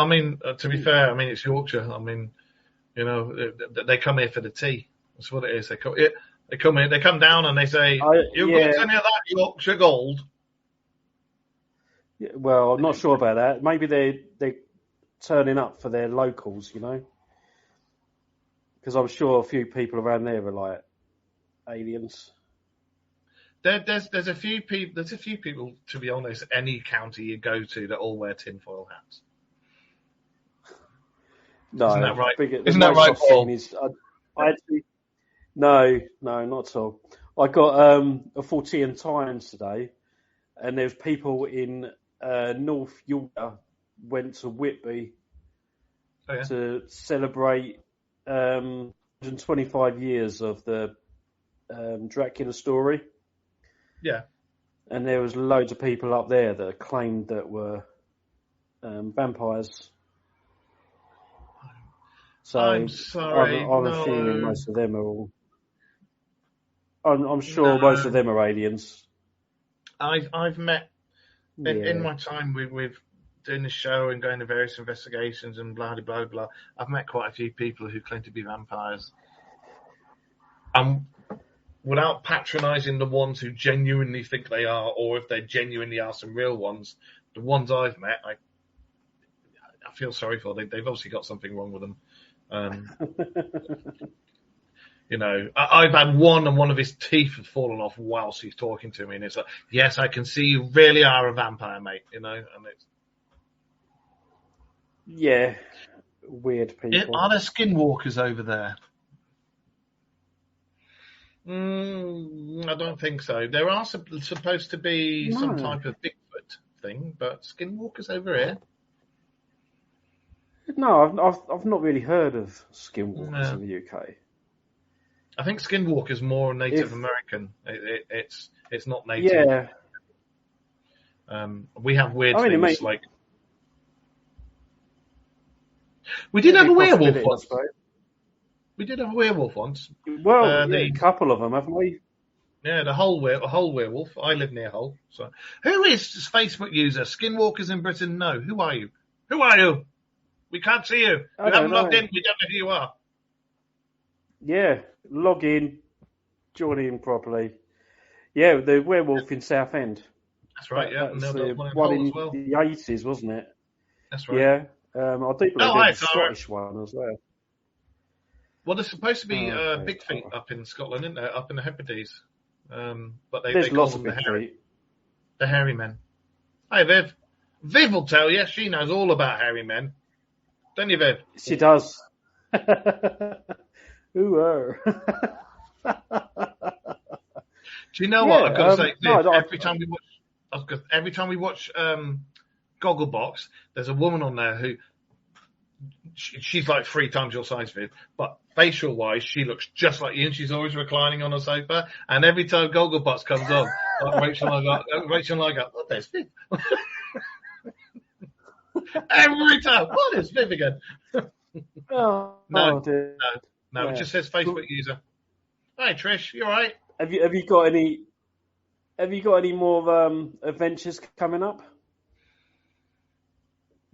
I mean, to be fair, I mean it's Yorkshire. I mean, you know, they come here for the tea. That's what it is. They come in, they come down and they say, "You got any of that Yorkshire gold?" Yeah, well, I'm not sure about that. Maybe they're turning up for their locals, you know, because I'm sure a few people around there are like aliens. There's a few people. There's a few people, to be honest. Any county you go to, that all wear tinfoil hats. No, isn't that right? Isn't that right, Paul? I actually, no, not at all. I got a full tea and Times today, and there's people in North Yorkshire went to Whitby to celebrate 125 years of the Dracula story. Yeah. And there was loads of people up there that claimed that were vampires. So I'm sorry. I'm assuming most of them are all. I'm sure most of them are aliens. I've met in my time with doing the show and going to various investigations and blah blah blah. I've met quite a few people who claim to be vampires. Without patronising the ones who genuinely think they are, or if they genuinely are some real ones, the ones I've met, I feel sorry for. They've obviously got something wrong with them. You know, I've had one, and one of his teeth had fallen off whilst he's talking to me, and it's like, yes, I can see you really are a vampire, mate. You know, and it's weird people. Are there skinwalkers over there? I don't think so. There are supposed to be some type of Bigfoot thing, but skinwalkers over here? No, I've not really heard of skinwalkers in the UK. I think skinwalker's more Native American. It's not native. Yeah. We have weird things like we did have a werewolf once. We did have a werewolf once. Well, a couple of them, haven't we? Yeah, a whole werewolf. I live near Hull. So, who is this Facebook user? Skinwalkers in Britain? No. Who are you? Who are you? We can't see you. You haven't logged in. We don't know who you are. Yeah, log in, join in properly. Yeah, the werewolf in Southend. That's right. That's one in the 80s, wasn't it? That's right. Yeah, I do believe there's a Scottish one as well. Well, there's supposed to be big feet up in Scotland, isn't there? Up in the Hebrides. But they call them the hairy men. Hey, Viv. Viv will tell you. She knows all about hairy men. Don't you, Viv? She does. Who are? Do you know what? I've got to say, Viv, every time we watch Gogglebox, there's a woman on there who she's like 3 times your size, Viv, but facial wise, she looks just like you, and she's always reclining on a sofa. And every time Gogglebox comes on, like Rachel and I go, oh, there's Viv. Every time, what is Viv again? No, it just says Facebook user. Hey, Trish, you all right? Have you got any more adventures coming up?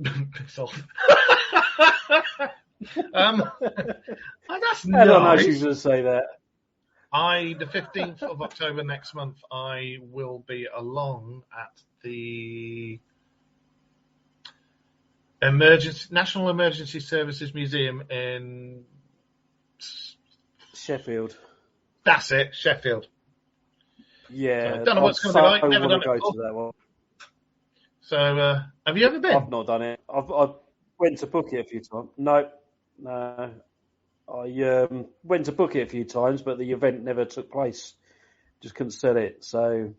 Piss off. That's nice. I don't know if she's going to say that. The 15th of October next month, I will be along at the National Emergency Services Museum in Sheffield. That's it, Sheffield. Yeah. So I don't know what it's going to be like. Never done it before. To that one. So, have you ever been? I've not done it. I went to book it a few times. No. I went to book it a few times, but the event never took place. Just couldn't sell it. So,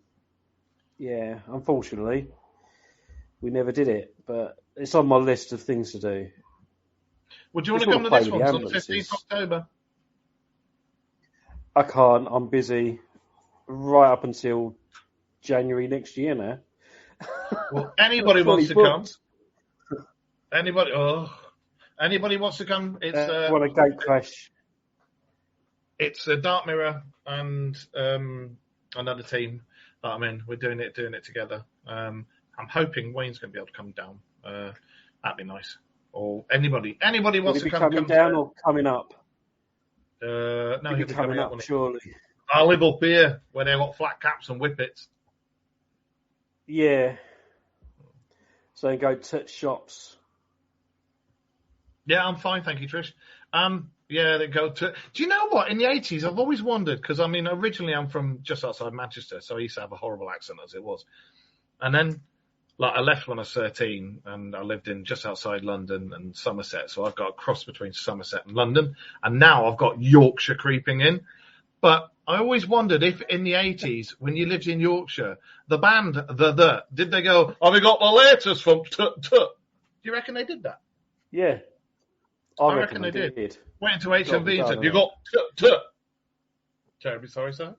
yeah, unfortunately, we never did it. But it's on my list of things to do. Would you want to come to this one? It's on the 15th of October. I can't. I'm busy right up until January next year now. Well, anybody wants to come. Anybody wants to come. It's what a gate crash. It's a Dark Mirror and another team that I'm in. We're doing it together. I'm hoping Wayne's going to be able to come down. That'd be nice. or anybody wants to coming down or coming up? No, he'll be coming up, surely. I live up here where they've got flat caps and whippets. Yeah. So go to shops. Yeah, I'm fine, thank you, Trish. Yeah, they go to. Do you know what? In the 80s, I've always wondered, because I mean, originally I'm from just outside Manchester, so I used to have a horrible accent as it was. And then, like, I left when I was 13, and I lived in just outside London and Somerset, so I've got a cross between Somerset and London, and now I've got Yorkshire creeping in. But I always wondered if in the 80s, when you lived in Yorkshire, the band, did they go, have we got the latest from Tut? Do you reckon they did that? Yeah. I reckon they did. Went into HMV and said, you got Tut. Terribly sorry, sir.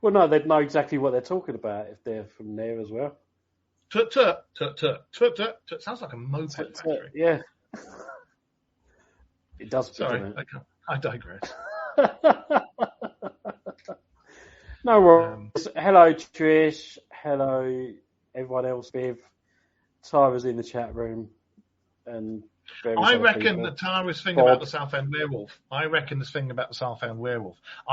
Well, no, they'd know exactly what they're talking about if they're from there as well. Tut. Sounds like a moped factory. Yeah. It does. Sorry, I digress. No worries. Hello, Trish. Hello, everyone else. Viv. Tyra's in the chat room. And I reckon the Tyra's thing about the Southend werewolf. I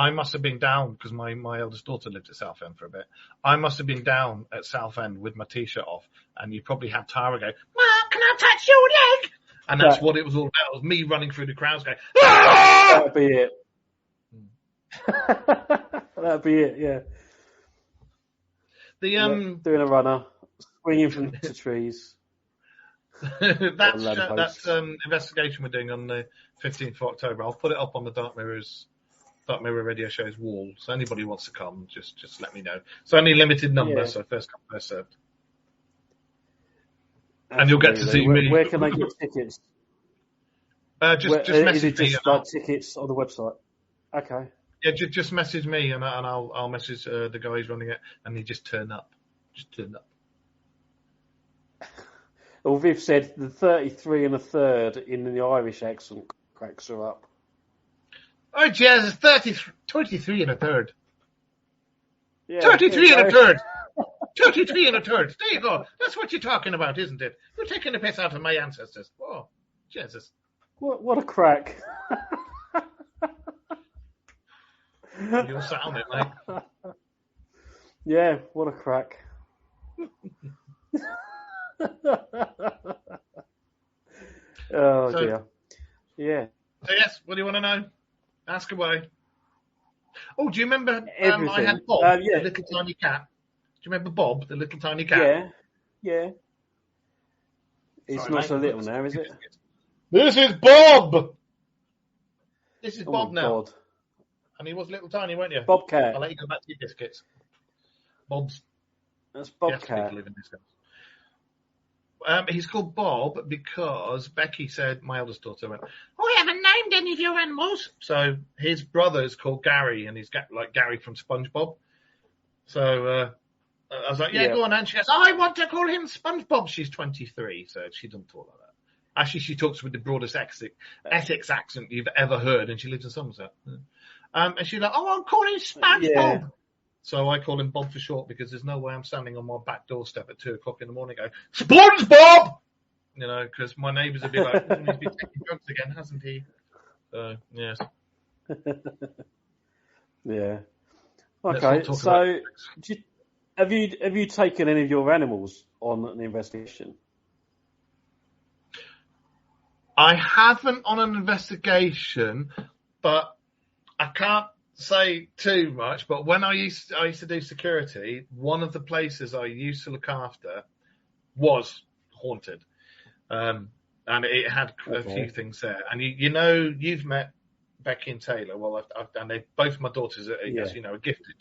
must have been down because my eldest daughter lived at Southend for a bit. I must have been down at Southend with my t-shirt off, and you probably had Tyra go, "Mark, can I touch your leg?" And that's what it was all about. It was me running through the crowds going, "Ah!" That'd be it. That'd be it, yeah. Doing a runner, swinging from the trees. That's investigation we're doing on the 15th of October. I'll put it up on the Dark Mirror Radio Show's wall. So anybody who wants to come, just let me know. It's only limited number, so first come, first served. And you'll get to see me. Where can they get tickets? Just message is it me. Just like tickets on the website? Okay. Yeah, just message me and I'll message the guys running it, and they just turn up. Just turn up. Well, Viv said the 33 and a third in the Irish accent cracks her up. Oh, Jesus, 23 and a third. Yeah, 33 and a third. 33 and a third. There you go. That's what you're talking about, isn't it? You're taking the piss out of my ancestors. Oh, Jesus. What a crack. You're sounding like. Yeah, what a crack. Oh, dear. Yeah. So, yes, what do you want to know? Ask away. Oh, do you remember I had Bob, the little tiny cat? Do you remember Bob, the little tiny cat? Yeah. It's not so little now, is it? This is Bob! This is Bob now. God. And he was little tiny, weren't you? Bobcat. I'll let you go back to your biscuits. Bob's. That's Bobcat. He's called Bob because Becky said, my eldest daughter went, "I haven't named any of your animals." So his brother's called Gary, and he's like Gary from SpongeBob. So I was like, go on, and she goes, "I want to call him SpongeBob." She's 23, so she doesn't talk like that. Actually, she talks with the broadest Essex accent you've ever heard, and she lives in Somerset. And she's like, "Oh, I'll call him SpongeBob." Yeah. So I call him Bob for short because there's no way I'm standing on my back doorstep at 2:00 in the morning going, "SpongeBob!" You know, because my neighbours would be like, "He's been taking drugs again, hasn't he?" So, yes. Yeah. Okay, so have you taken any of your animals on an investigation? I haven't on an investigation, but I can't say too much, but when I used to do security, one of the places I used to look after was haunted, and it had a few things there. And you've met Becky and Taylor. Well, and they both my daughters are, as you know, are gifted.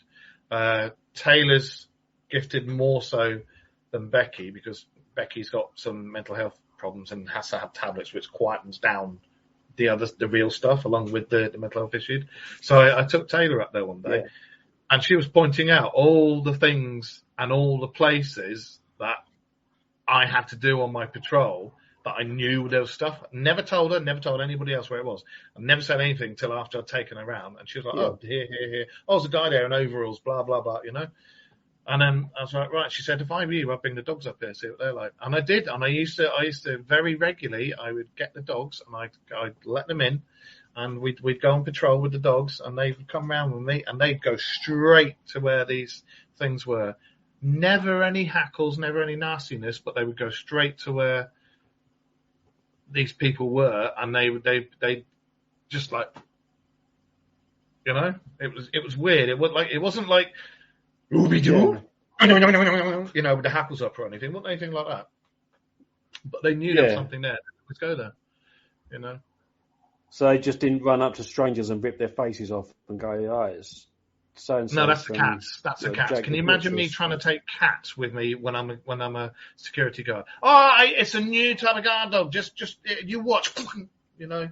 Taylor's gifted more so than Becky because Becky's got some mental health problems and has to have tablets, which quietens down the real stuff along with the mental health issues. So I took Taylor up there one day and she was pointing out all the things and all the places that I had to do on my patrol that I knew there was stuff. Never told anybody else where it was. I never said anything until after I'd taken her around, and she was like, "Oh, here. Oh, there's a guy there in overalls, blah, blah, blah," you know? And then I was like, right. She said, if I were you, I'd bring the dogs up here, see what they're like. And I did. And I used to very regularly, I would get the dogs and I'd let them in, and we'd go on patrol with the dogs, and they would come round with me, and they'd go straight to where these things were. Never any hackles, never any nastiness, but they would go straight to where these people were, and they just like, you know, it was weird. It wasn't like Ooby Doo, you know, with the hackles up or anything. It wasn't anything like that. But they knew there was something there. Let's go there, you know. So they just didn't run up to strangers and rip their faces off and go, "Oh, it's so and so." No, that's the cats. That's the cats. Can you imagine me trying to take cats with me when I'm a security guard? Oh, it's a new type of guard dog. Just you watch, you know.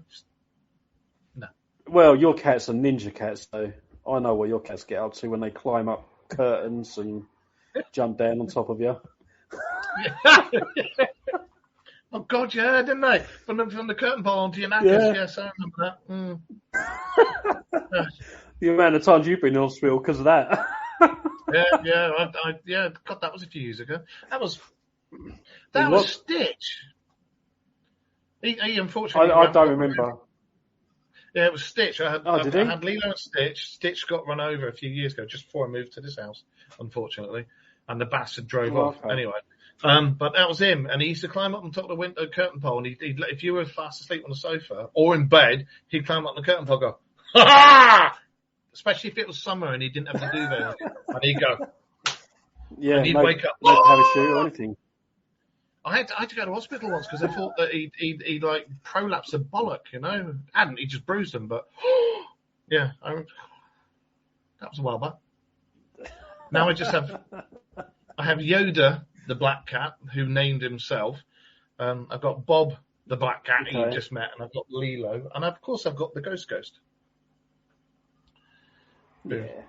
No. Well, your cats are ninja cats, so I know what your cats get up to when they climb up curtains and jump down on top of you. Oh God, yeah, didn't they? From the curtain pole onto your knackers. Yeah. Yes, I remember that. The amount of times you've been in hospital because of that. Yeah. God, that was a few years ago. That was Stitch. He unfortunately. I don't remember. Yeah, it was Stitch. I had Lilo and Stitch. Stitch got run over a few years ago, just before I moved to this house, unfortunately, and the bastard drove off. Okay. Anyway. But that was him, and he used to climb up on top of the window curtain pole, and he'd if you were fast asleep on the sofa or in bed, he'd climb up on the curtain pole and go, ha ha! Especially if it was summer and he didn't have the duvet on, and he'd go, and he'd wake up, no parachute or anything. I had to go to hospital once because they thought that he'd like prolapsed a bollock, you know. He just bruised them, but yeah, that was a while back. Now I have Yoda, the black cat, who named himself. I've got Bob, the black cat who you just met, and I've got Lilo, and of course I've got the Ghost. Yeah.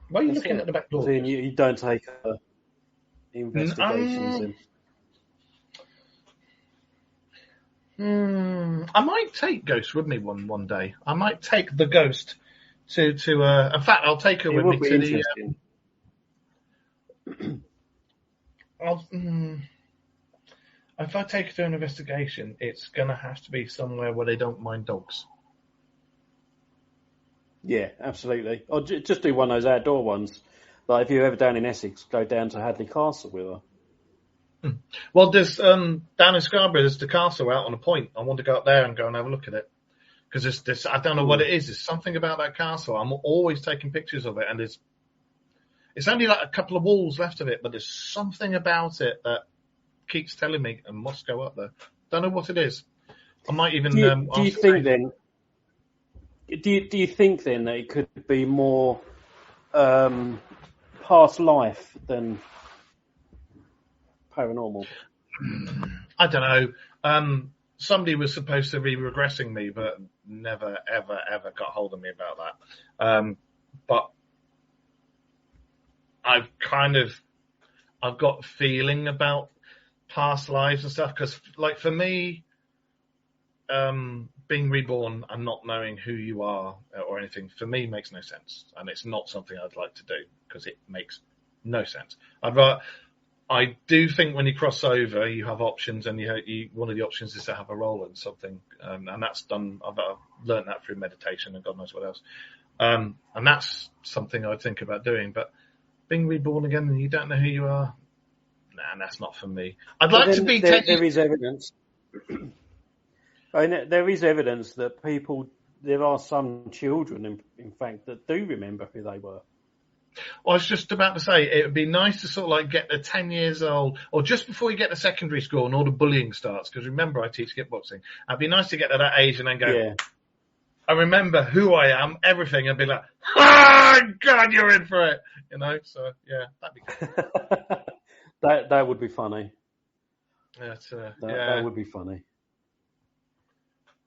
Why are you looking at the back door? So you don't take investigations in? I might take Ghost with me one day. I might take the Ghost to. In fact, I'll take her with me to the. If I take her to an investigation, it's going to have to be somewhere where they don't mind dogs. Yeah, absolutely. Or just do one of those outdoor ones. Like if you're ever down in Essex, go down to Hadley Castle with her. Well, there's down in Scarborough, there's the castle out on a point. I want to go up there and go and have a look at it. Because this, I don't know what it is. There's something about that castle. I'm always taking pictures of it, and it's only like a couple of walls left of it, but there's something about it that keeps telling me I must go up there. Don't know what it is. I might even. Do you think then? Do you think then that it could be more past life than paranormal? I don't know. Somebody was supposed to be regressing me, but never, ever got hold of me about that. But I've got a feeling about past lives and stuff, because like for me, being reborn and not knowing who you are or anything, for me makes no sense. And it's not something I'd like to do because it makes no sense. I do think when you cross over, you have options, and one of the options is to have a role in something, and that's done. I've learned that through meditation and God knows what else, and that's something I'd think about doing. But being reborn again and you don't know who you are, that's not for me. I'd like to be. There is evidence. I mean, there is evidence that there are some children, in fact, that do remember who they were. I was just about to say, it would be nice to sort of like get the 10 years old, or just before you get to secondary school and all the bullying starts, because remember I teach kickboxing. It'd be nice to get to that age and then go, I remember who I am, everything, and be like, God, you're in for it. You know, so yeah, that'd be good. That would be funny. That would be funny.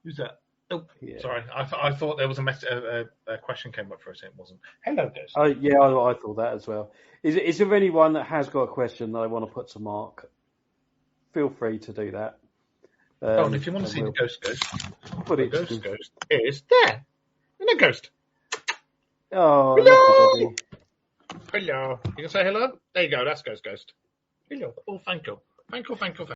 Who's that? Oh, sorry. I thought there was a question came up for us. It wasn't. Hello, Ghost. Oh, yeah, I thought that as well. Is there anyone that has got a question that I want to put to Mark? Feel free to do that. And if you want to see the Ghost, put it. Ghost is there. In a Ghost. Oh, Hello. You can say hello? There you go. That's Ghost. Hello. Oh, thank you. Thank you.